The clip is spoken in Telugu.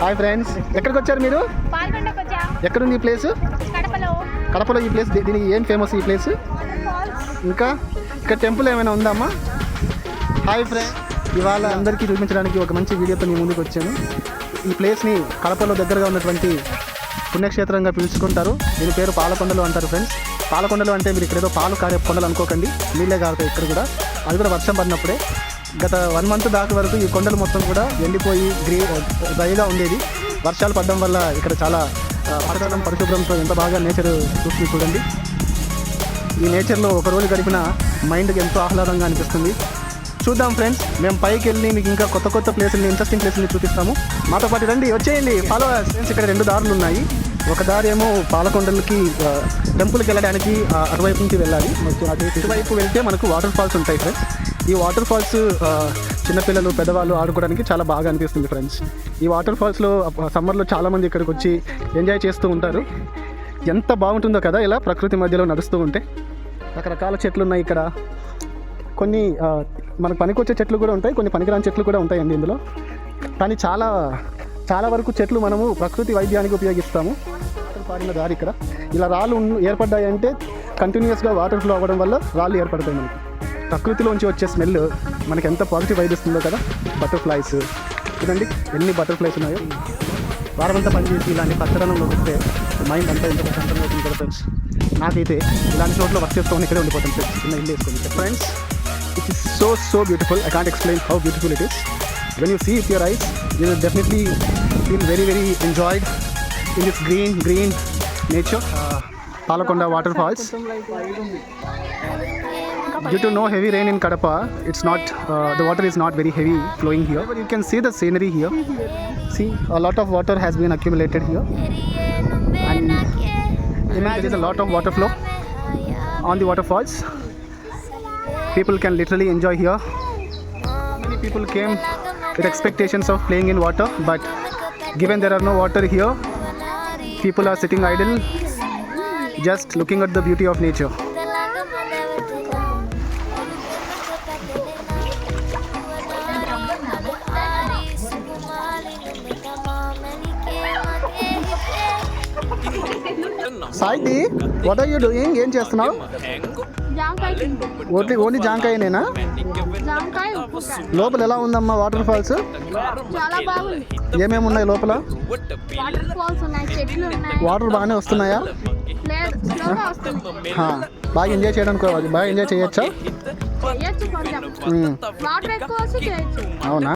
హాయ్ ఫ్రెండ్స్, ఎక్కడికి వచ్చారు మీరు? ఎక్కడుంది ఈ ప్లేస్? కడపలో ఈ ప్లేస్. దీనికి ఏం ఫేమస్ ఈ ప్లేస్? ఇంకా ఇక్కడ టెంపుల్ ఏమైనా ఉందమ్మా? హాయ్ ఫ్రెండ్స్, ఇవాళ అందరికీ చూపించడానికి ఒక మంచి వీడియోతో మీ ముందుకు వచ్చాను. ఈ ప్లేస్ని కడపలో దగ్గరగా ఉన్నటువంటి పుణ్యక్షేత్రంగా పిలుచుకుంటారు. దీని పేరు పాలకొండలు అంటారు ఫ్రెండ్స్. పాలకొండలు అంటే మీరు ఇక్కడ ఏదో పాలు కారే కొండలు అనుకోకండి, నీళ్ళే కారుతాయి ఇక్కడ కూడా. అది కూడా వర్షం పడినప్పుడే. గత 1 మంత్ దాకా వరకు ఈ కొండలు మొత్తం కూడా ఎండిపోయి డ్రైగా ఉండేది. వర్షాలు పడడం వల్ల ఇక్కడ చాలా ఆహ్లాదం, పరిశుభ్రంతో ఎంత బాగా నేచర్ చూస్తుంది చూడండి. ఈ నేచర్లో ఒక రోజు గడిపిన మైండ్కి ఎంతో ఆహ్లాదంగా అనిపిస్తుంది. చూద్దాం ఫ్రెండ్స్, మేము పైకి వెళ్ళి మీకు ఇంకా కొత్త కొత్త ప్లేసుల్ని, ఇంట్రెస్టింగ్ ప్లేసుల్ని చూపిస్తాము. మాతో పాటు రండి, వచ్చేయండి, ఫాలో ఫ్రెండ్స్. ఇక్కడ 2 దారులు ఉన్నాయి. ఒక దారి ఏమో పాలకొండలకి టెంపుల్కి వెళ్ళడానికి అటువైపు నుంచి వెళ్ళాలి. ఇటువైపు వెళ్తే మనకు వాటర్ ఫాల్స్ ఉంటాయి ఫ్రెండ్స్. ఈ వాటర్ ఫాల్స్ చిన్నపిల్లలు, పెద్దవాళ్ళు ఆడుకోవడానికి చాలా బాగా అనిపిస్తుంది ఫ్రెండ్స్. ఈ వాటర్ ఫాల్స్లో సమ్మర్లో చాలామంది ఇక్కడికి వచ్చి ఎంజాయ్ చేస్తూ ఉంటారు. ఎంత బాగుంటుందో కదా ఇలా ప్రకృతి మధ్యలో నడుస్తూ ఉంటే. రకరకాల చెట్లు ఉన్నాయి ఇక్కడ. కొన్ని మనకు పనికొచ్చే చెట్లు కూడా ఉంటాయి, కొన్ని పనికిరాని చెట్లు కూడా ఉంటాయండి ఇందులో. కానీ చాలా వరకు చెట్లు మనము ప్రకృతి వైద్యానికి ఉపయోగిస్తాము. వాటర్ పారిన దారి ఇక్కడ. ఇలా రాళ్ళు ఏర్పడ్డాయంటే కంటిన్యూస్గా వాటర్ ఫ్లో అవ్వడం వల్ల రాళ్ళు ఏర్పడతాయి. మనకి ప్రకృతిలోంచి వచ్చే స్మెల్ మనకి ఎంత పాజిటివ్ వైబ్ ఇస్తుందో కదా. బటర్ఫ్లైస్ చూడండి, ఎన్ని బటర్ఫ్లైస్ ఉన్నాయో. వారమంతా పనిచేసి ఇలాంటి పచ్చదనంలో వస్తే మైండ్ అంతా ఎంత ప్రశాంతంగా అవుతుంది కదా ఫ్రెండ్స్. నాకైతే ఇలాంటి చోట్ల వర్క్ చేసుకొని ఇక్కడే ఉండిపోతాను ఫ్రెండ్స్. చిన్న ఇల్లు వేసుకొని friends. It is so beautiful. I can't explain how beautiful it is. When you see it with your eyes, you will definitely feel very enjoyed in this green nature. Palakonda waterfalls. Due to no heavy rain in Kadapa, it's not the water is not very heavy flowing here. But you can see the scenery here. See, a lot of water has been accumulated here, and imagine there is a lot of water flow on the waterfalls. People can literally enjoy here. Many people came with expectations of playing in water, but given there are no water here, people are sitting idle, just looking at the beauty of nature. Saidi, what are you doing? ఏం చేస్తున్నావు? ఓన్లీ జాంకాయనేనా? లోపల ఎలా ఉందమ్మా వాటర్ ఫాల్స్? చాలా బాగుంది. ఏమేమి ఉన్నాయి లోపల? వాటర్ ఫాల్స్ ఉన్నాయి, చెట్లు ఉన్నాయి. వాటర్ బాగానే వస్తున్నాయా? లేదు, స్లోగా వస్తుంది. బాగా ఎంజాయ్ చేయడానికి బాగా ఎంజాయ్ చేయొచ్చా? చేయొచ్చు కొంచెం. వాటర్ ఎక్కువ వస్తే చేయొచ్చు. అవునా?